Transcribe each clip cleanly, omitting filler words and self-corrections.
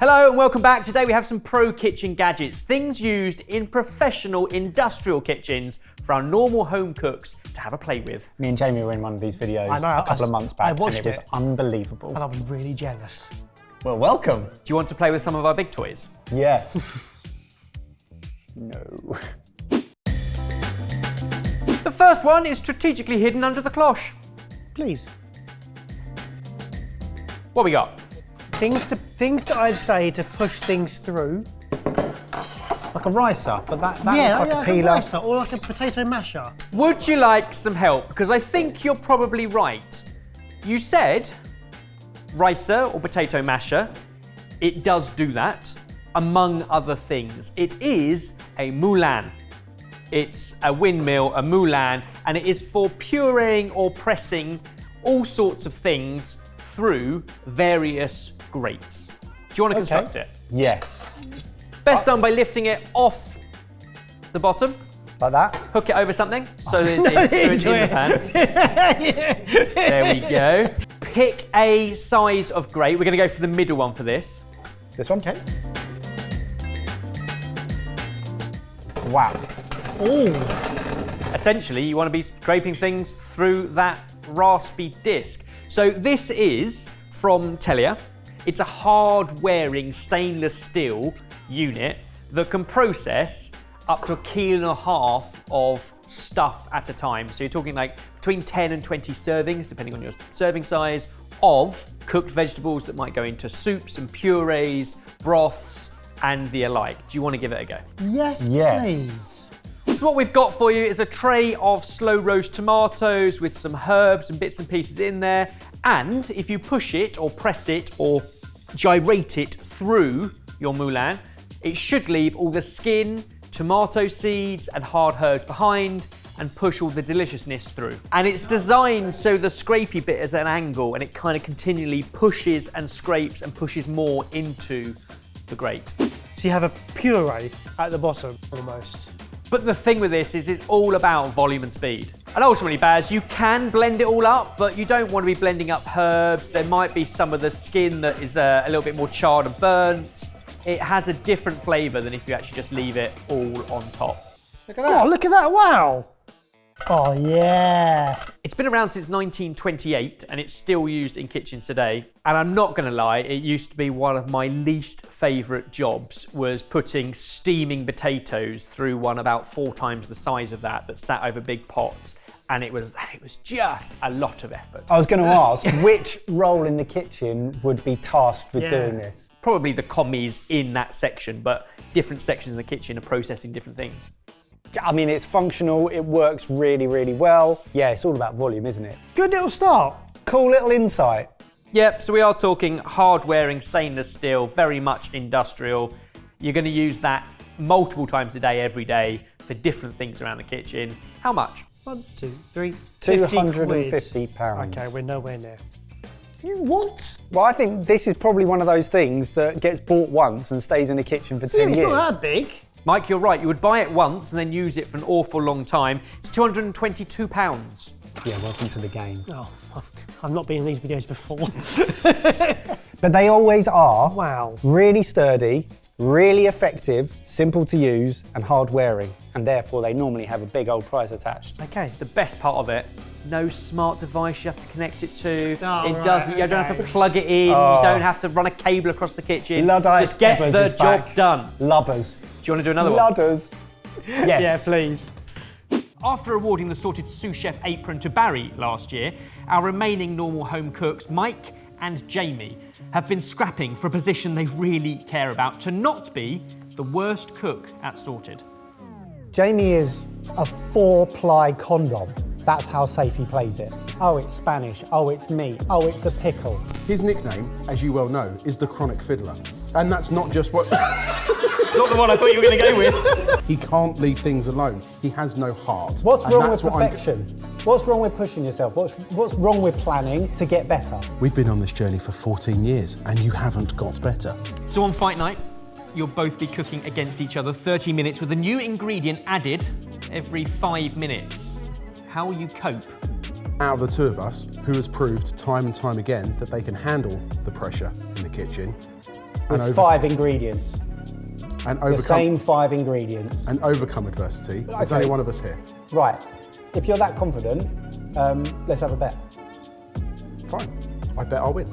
Hello and welcome back. Today we have some pro kitchen gadgets, things used in professional industrial kitchens for our normal home cooks to have a play with. Me and Jamie were in one of these videos a couple of months back and it was unbelievable. And I was really jealous. Well, welcome. Do you want to play with some of our big toys? Yes. No. The first one is strategically hidden under the cloche. Please. What we got? Things that I'd say to push things through. Like a ricer, but that looks like a peeler. A ricer, or like a potato masher. Would you like some help? Because I think you're probably right. You said ricer or potato masher. It does do that, among other things. It is a Mula. It's a windmill, a Mula, and it is for pureeing or pressing all sorts of things through various grates. Do you want to construct it? Yes. Best done by lifting it off the bottom. Like that? Hook it over something so it's in the pan. There we go. Pick a size of grate. We're going to go for the middle one for this. This one? Okay. Wow. Ooh. Essentially, you want to be scraping things through that raspy disc. So this is from Telia. It's a hard-wearing stainless steel unit that can process up to 1.5 kilos of stuff at a time. So you're talking like between 10 and 20 servings, depending on your serving size, of cooked vegetables that might go into soups and purees, broths, and the alike. Do you want to give it a go? Yes, yes. please. So what we've got for you is a tray of slow roast tomatoes with some herbs and bits and pieces in there. And if you push it or press it or gyrate it through your Mula, it should leave all the skin, tomato seeds and hard herbs behind and push all the deliciousness through. And it's designed so the scrapey bit is at an angle and it kind of continually pushes and scrapes and pushes more into the grate. So you have a puree at the bottom, almost. But the thing with this is it's all about volume and speed. And ultimately, Baz, you can blend it all up, but you don't want to be blending up herbs. There might be some of the skin that is a little bit more charred and burnt. It has a different flavour than if you actually just leave it all on top. Look at that. Oh, look at that, wow. Oh, yeah. It's been around since 1928 and it's still used in kitchens today. And I'm not going to lie, it used to be one of my least favourite jobs was putting steaming potatoes through one about 4 times the size of that sat over big pots. And it was just a lot of effort. I was going to ask, which role in the kitchen would be tasked with doing this? Probably the commies in that section, but different sections in the kitchen are processing different things. I mean, it's functional, it works really, really well. Yeah, it's all about volume, isn't it? Good little start. Cool little insight. Yep, so we are talking hard-wearing stainless steel, very much industrial. You're going to use that multiple times a day, every day, for different things around the kitchen. How much? 1, 2, 3, £250. Okay, we're nowhere near. What? Well, I think this is probably one of those things that gets bought once and stays in the kitchen for 10 years. It's not that big. Mike, you're right. You would buy it once and then use it for an awful long time. It's £222. Yeah, welcome to the game. Oh, I've not been in these videos before. But they always are. Wow. Really sturdy, really effective, simple to use, and hard wearing. And therefore, they normally have a big old price attached. Okay. The best part of it, no smart device you have to connect it to. Oh, it right, doesn't. You don't have to okay. plug it in. Oh. You don't have to run a cable across the kitchen. Luddite Just get Lubbers the is job back. done. Lubbers. Do you want to do another one? Ludders. Yes. Yeah, please. After awarding the sorted sous chef apron to Barry last year, our remaining normal home cooks, Mike and Jamie, have been scrapping for a position they really care about, to not be the worst cook at Sorted. Jamie is a 4-ply condom. That's how safe he plays it. Oh, it's Spanish. Oh, it's meat. Oh, it's a pickle. His nickname, as you well know, is the Chronic Fiddler. And that's not just what... It's not the one I thought you were going to go with. He can't leave things alone. He has no heart. What's And wrong that's with what perfection? What's wrong with pushing yourself? What's wrong with planning to get better? We've been on this journey for 14 years and you haven't got better. So on fight night, you'll both be cooking against each other 30 minutes with a new ingredient added every 5 minutes. How will you cope? Out of the two of us, who has proved time and time again that they can handle the pressure in the kitchen, With 5 ingredients. And The same 5 ingredients. And overcome adversity. There's Okay. only one of us here. Right. If you're that confident, let's have a bet. Fine. I bet I'll win.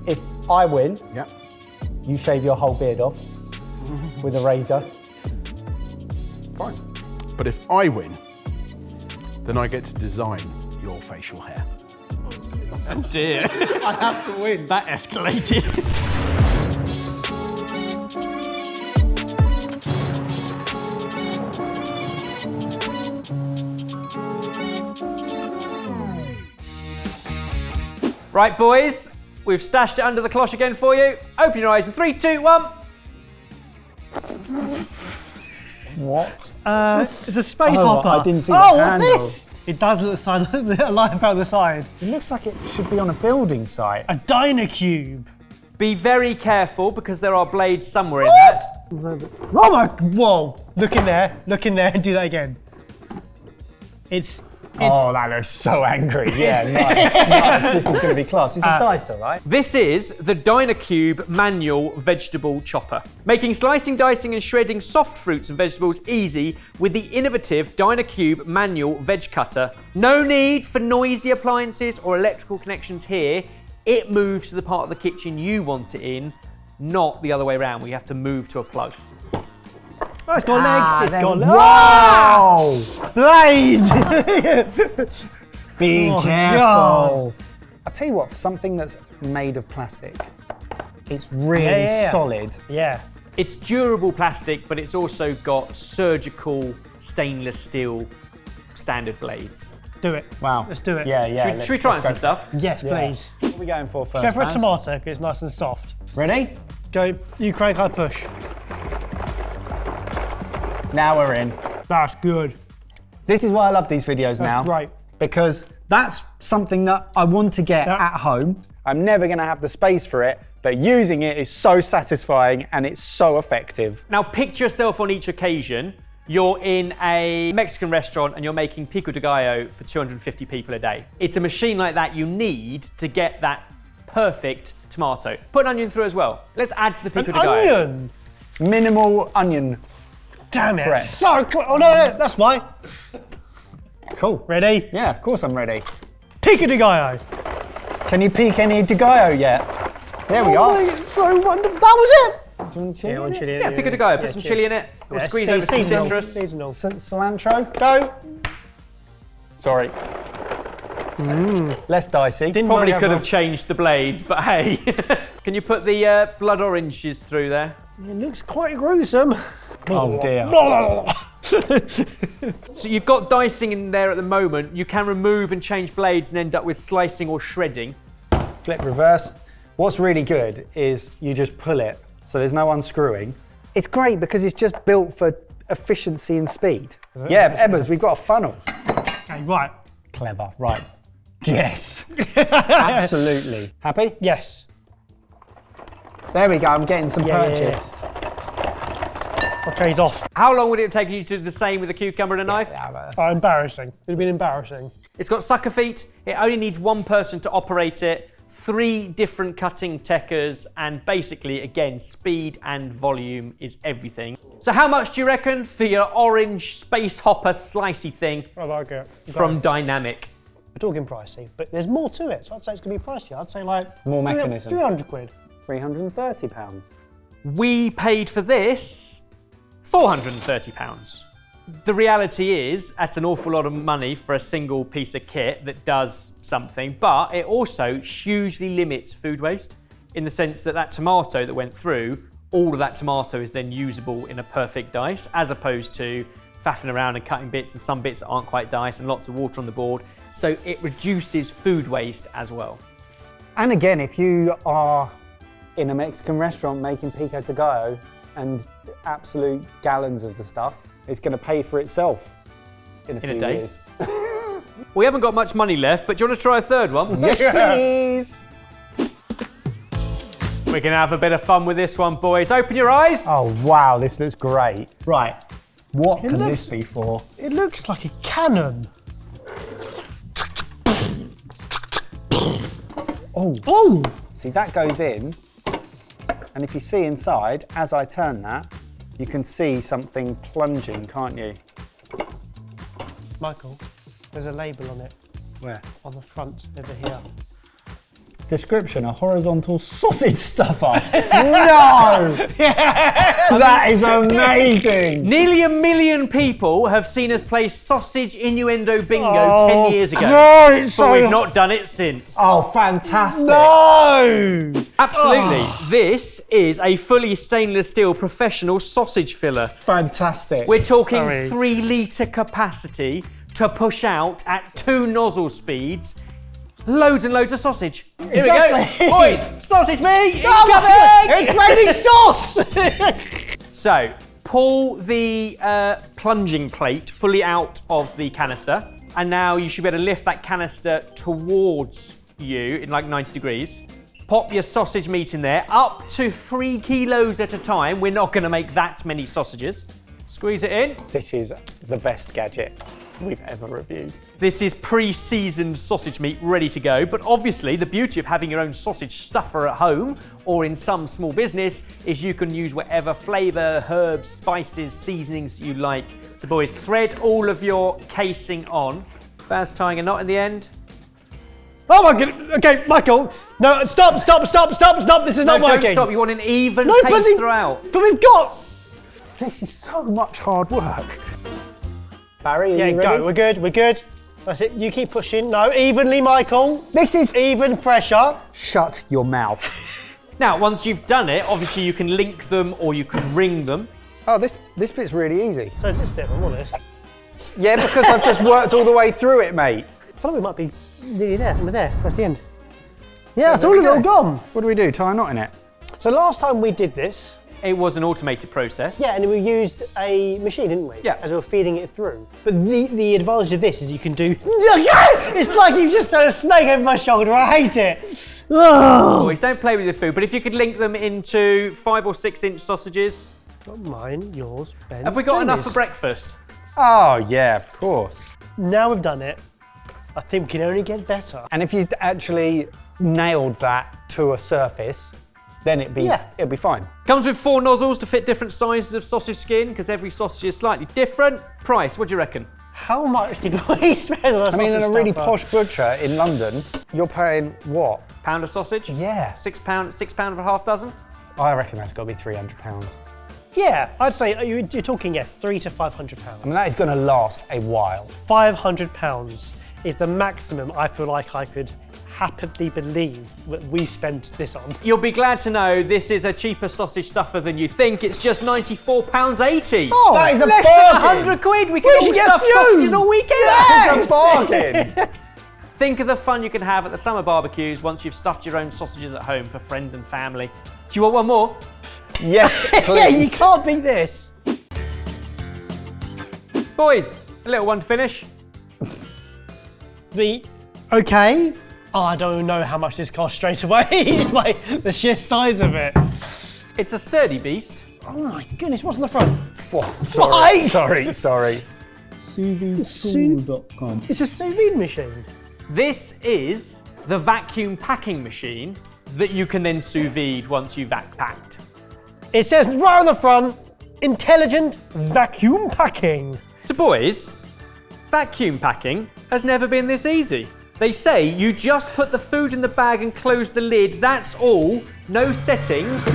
If I win, Yeah. you shave your whole beard off with a razor. Fine. But if I win, then I get to design your facial hair. Oh dear. I have to win. That escalated. Right, boys, we've stashed it under the cloche again for you. Open your eyes in 3, 2, 1. What? It's a space hopper. I didn't see the what's handle. this? It does look alive out the side. It looks like it should be on a building site. A Dino Cube. Be very careful because there are blades somewhere in that. Oh my! Whoa! Look in there. Look in there and do that again. It's. Oh, that looks so angry. Yeah, nice. This is going to be class. It's a dicer, right? This is the Dino Cube manual vegetable chopper, making slicing, dicing and shredding soft fruits and vegetables easy with the innovative Dino Cube manual veg cutter. No need for noisy appliances or electrical connections here. It moves to the part of the kitchen you want it in, not the other way around. We have to move to a plug. Oh, it's got legs. It's got legs. Wow! Blade! Be Oh, careful. God. I'll tell you what, for something that's made of plastic, it's really Yeah. solid. Yeah. It's durable plastic, but it's also got surgical stainless steel standard blades. Do it. Wow. Let's do it. Yeah, yeah. Should we try on some stuff? Yes, please. What are we going for first? Go for a Vaz? tomato because it's nice and soft. Ready? Go. You crank, I push. Now we're in. That's good. This is why I love these videos now. Right. Because that's something that I want to get Yeah. at home. I'm never going to have the space for it, but using it is so satisfying and it's so effective. Now picture yourself on each occasion. You're in a Mexican restaurant and you're making pico de gallo for 250 people a day. It's a machine like that you need to get that perfect tomato. Put an onion through as well. Let's add to the pico de gallo. Onion. Minimal onion. Damn it. Correct. So close. Oh no, that's fine. Cool. Ready? Yeah, of course I'm ready. Pico de gallo. Can you peek any de gallo yet? There we are. It's so wonderful. That was it. Yeah, one chili. Yeah, pico de gallo. Put some chili in it. We'll squeeze over some seasonal, citrus. Seasonal. Cilantro? Go. Sorry. Less dicey. Probably work could out have changed the blades, but hey. Can you put the blood oranges through there? It looks quite gruesome. Oh dear. So you've got dicing in there at the moment. You can remove and change blades and end up with slicing or shredding. Flip reverse. What's really good is you just pull it, so there's no unscrewing. It's great because it's just built for efficiency and speed. Yeah, Ebbers, we've got a funnel. Okay, right. Clever, right. Yes, absolutely. Happy? Yes. There we go, I'm getting some Yeah, yeah, purchase. Okay, he's off. How long would it take you to do the same with a cucumber and a knife? Oh, embarrassing. It'd been embarrassing. It's got sucker feet. It only needs one person to operate it. 3 different cutting techers, and basically, again, speed and volume is everything. So how much do you reckon for your orange space hopper slicey thing I like it. from Dynamic? We're talking pricey, but there's more to it, so I'd say it's going to be pricier. I'd say like... More mechanism. 300 quid. £330. We paid for this £430. The reality is, that's an awful lot of money for a single piece of kit that does something, but it also hugely limits food waste in the sense that that tomato that went through, all of that tomato is then usable in a perfect dice, as opposed to faffing around and cutting bits, and some bits aren't quite diced and lots of water on the board. So it reduces food waste as well. And again, if you are in a Mexican restaurant making pico de gallo and absolute gallons of the stuff, it's going to pay for itself in a few day. years. We haven't got much money left, but do you want to try a third one? Yes, please. We can have a bit of fun with this one, boys. Open your eyes. Oh, wow, this looks great. Right, what can looks- this be for? It looks like a cannon. Oh! See, that goes in, and if you see inside, as I turn that, you can see something plunging, can't you? Michael, there's a label on it. Where? On the front, over here. Description, a horizontal sausage stuffer. No! That is amazing! Nearly 1 million people have seen us play sausage innuendo bingo Oh, 10 years ago. right, but so- we've not done it since. Oh, fantastic. No! Absolutely. This is a fully stainless steel professional sausage filler. Fantastic. We're talking Sorry. 3 litre capacity to push out at 2 nozzle speeds. Loads and loads of sausage. Here Exactly. we go. Boys, sausage meat Oh, incoming! it's raining sauce! So, pull the plunging plate fully out of the canister. And now you should be able to lift that canister towards you in like 90 degrees. Pop your sausage meat in there, up to 3 kilos at a time. We're not going to make that many sausages. Squeeze it in. This is the best gadget we've ever reviewed. This is pre-seasoned sausage meat ready to go, but obviously the beauty of having your own sausage stuffer at home or in some small business is you can use whatever flavour, herbs, spices, seasonings you like. So boys, thread all of your casing on. Baz tying a knot in the end. Oh my god, okay, Michael, no, stop, this is not working. Don't stop, you want an even No, but pace the- throughout. But we've got... This is so much hard work. Barry, are Yeah, you ready? go, we're good. That's it, you keep pushing. No, evenly, Michael. This is... Even pressure. Shut your mouth. Now, once you've done it, obviously you can link them or you can ring them. Oh, this bit's really easy. So is this bit, if I'm honest. Yeah, because I've just worked all the way through it, mate. I feel like we might be nearly there, and we're there, that's the end. Yeah, it's all of it all gone. What do we do? Tie a knot in it? So last time we did this, It was an automated process. yeah, and we used a machine, didn't we? Yeah. As we were feeding it through. But the advantage of this is you can do... It's like you just thrown a snake over my shoulder, I hate it. Ugh. Boys, don't play with your food, but if you could link them into 5 or 6 inch sausages. Not mine, yours, Ben. Have we got enough Jamie's. for breakfast? Oh, yeah, of course. Now we've done it, I think we can only get better. And if you actually nailed that to a surface, then it'd be fine. Comes with 4 nozzles to fit different sizes of sausage skin because every sausage is slightly different. Price, what do you reckon? How much did we spend on a I mean, in a really stuffer? posh butcher in London, you're paying what? Pound of sausage? Yeah. £6 for half dozen? I reckon that's got to be £300. Yeah, I'd say you're talking, £300 to £500. I mean, that is going to last a while. £500 is the maximum I feel like I could happily believe that we spent this on. You'll be glad to know this is a cheaper sausage stuffer than you think. It's just £94.80. Oh, that is a less bargain. than £100. We can all should get stuff fumes. sausages all weekend. That is a bargain. Think of the fun you can have at the summer barbecues once you've stuffed your own sausages at home for friends and family. Do you want one more? Yes, Yeah, you please. can't beat this. Boys, a little one to finish. Okay. Oh, I don't know how much this cost straight away. It's like the sheer size of it. It's a sturdy beast. Oh my goodness, what's on the front? Oh, Why? sorry. Sous-vide.com. It's a sous vide machine. This is the vacuum packing machine that you can then sous vide once you've vac packed. It says right on the front, intelligent vacuum packing. So boys, vacuum packing has never been this easy. They say you just put the food in the bag and close the lid, that's all, no settings.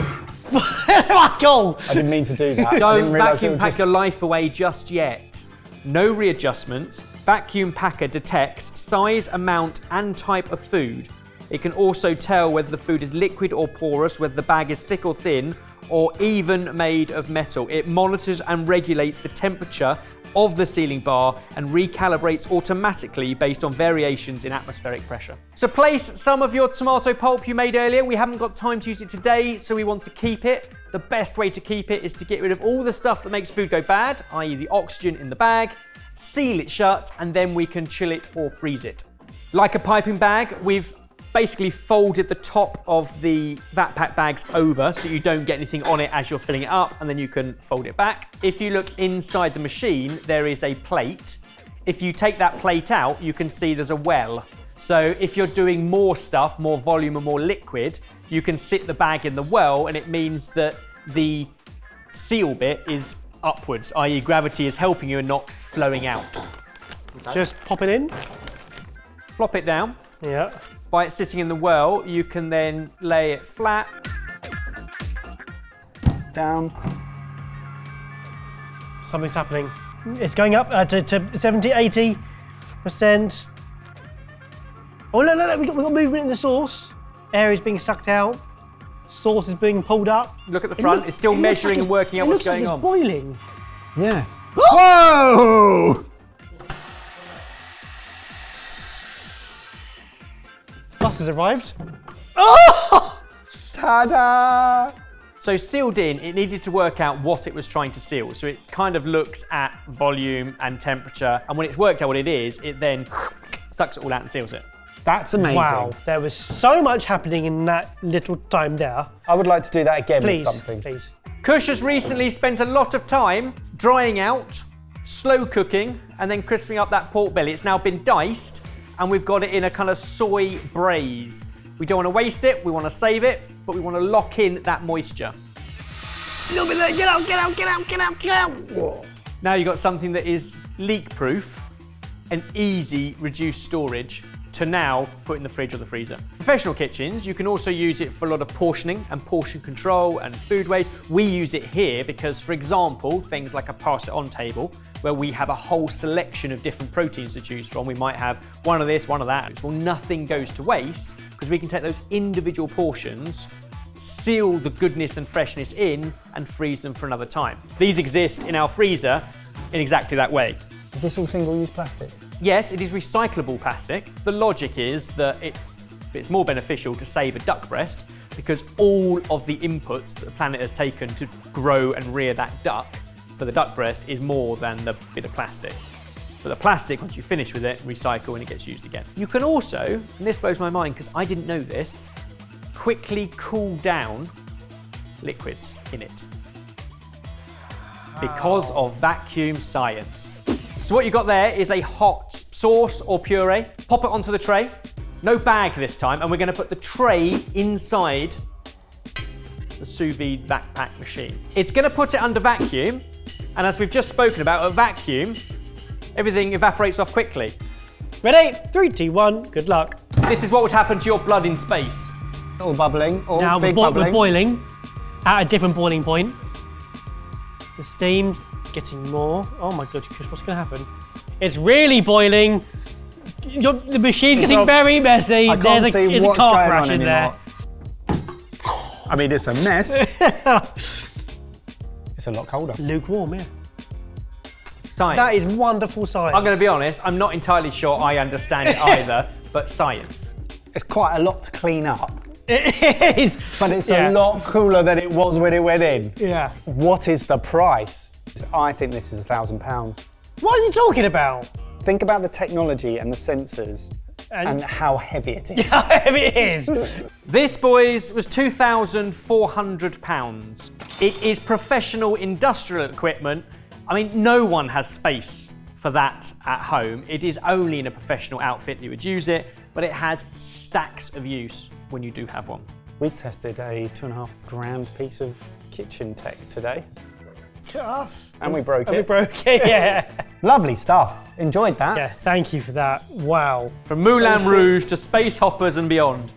Michael! I didn't mean to do that. I Don't didn't realise it vacuum would pack just... your life away just yet. No readjustments. Vacuum packer detects size, amount and type of food. It can also tell whether the food is liquid or porous, whether the bag is thick or thin, or even made of metal. It monitors and regulates the temperature of the sealing bar and recalibrates automatically based on variations in atmospheric pressure. So place some of your tomato pulp you made earlier. We haven't got time to use it today, so we want to keep it. The best way to keep it is to get rid of all the stuff that makes food go bad, i.e. the oxygen in the bag, seal it shut, and then we can chill it or freeze it. Like a piping bag, we've basically folded the top of the vat pack bags over so you don't get anything on it as you're filling it up, and then you can fold it back. If you look inside the machine, there is a plate. If you take that plate out, you can see there's a well. So if you're doing more stuff, more volume and more liquid, you can sit the bag in the well, and it means that the seal bit is upwards, i.e. gravity is helping you and not flowing out. Okay. Just pop it in. Flop it down. Yeah. By it sitting in the well, you can then lay it flat. Down. Something's happening. It's going up to 70, 80%. Oh, look, we've got movement in the sauce. Air is being sucked out. Sauce is being pulled up. Look at the front, it's still measuring and working out what's going on. It looks like it's boiling. Yeah. Whoa! Bus has arrived. Oh! Ta-da! So sealed in, it needed to work out what it was trying to seal. So it kind of looks at volume and temperature, and when it's worked out what it is, it then sucks it all out and seals it. That's amazing. Wow, there was so much happening in that little time there. I would like to do that again Please, with something. please. Kush has recently spent a lot of time drying out, slow cooking, and then crisping up that pork belly. It's now been diced, and we've got it in a kind of soy braise. We don't want to waste it, we want to save it, but we want to lock in that moisture. A little bit there, get out, get out, get out, get out, get out. Whoa. Now you've got something that is leak-proof and easy reduced storage to now put in the fridge or the freezer. Professional kitchens, you can also use it for a lot of portioning and portion control and food waste. We use it here because, for example, things like a pass it on table, where we have a whole selection of different proteins to choose from. We might have one of this, one of that. Well, nothing goes to waste because we can take those individual portions, seal the goodness and freshness in, and freeze them for another time. These exist in our freezer in exactly that way. Is this all single-use plastic? Yes, it is recyclable plastic. The logic is that it's more beneficial to save a duck breast because all of the inputs that the planet has taken to grow and rear that duck for the duck breast is more than the bit of plastic. But the plastic, once you finish with it, recycle and it gets used again. You can also, and this blows my mind because I didn't know this, quickly cool down liquids in it because of vacuum science. So what you've got there is a hot sauce or puree. Pop it onto the tray. No bag this time, and we're going to put the tray inside the sous vide backpack machine. It's going to put it under vacuum, and as we've just spoken about, at vacuum, everything evaporates off quickly. Ready? 3, 2, 1, good luck. This is what would happen to your blood in space. All bubbling, all now big We're bubbling. boiling at a different boiling point. The steam's getting more. Oh my God, Chris, what's going to happen? It's really boiling. The machine's getting very messy. I can't see there's what's a car going crash on in there. I mean, it's a mess. It's a lot colder. Lukewarm, yeah. Science. That is wonderful science. I'm going to be honest, I'm not entirely sure I understand it either, but science. It's quite a lot to clean up, It is. but it's a lot cooler than it was when it went in. Yeah. What is the price? I think this is £1,000. What are you talking about? Think about the technology and the sensors and how heavy it is. How heavy it is. This, boys, was £2,400. It is professional industrial equipment. I mean, no one has space for that at home. It is only in a professional outfit that you would use it, but it has stacks of use when you do have one. We've tested a £2,500 piece of kitchen tech today. Us. And we broke And it. we broke it, yeah. Lovely stuff. Enjoyed that. Yeah, thank you for that. Wow. From Moulin Rouge to space hoppers and beyond.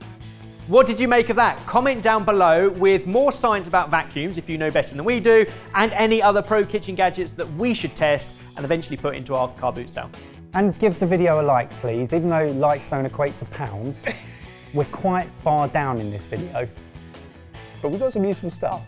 What did you make of that? Comment down below with more science about vacuums if you know better than we do, and any other pro kitchen gadgets that we should test and eventually put into our car boot cell. And give the video a like, please. Even though likes don't equate to pounds, we're quite far down in this video. But we've got some useful stuff.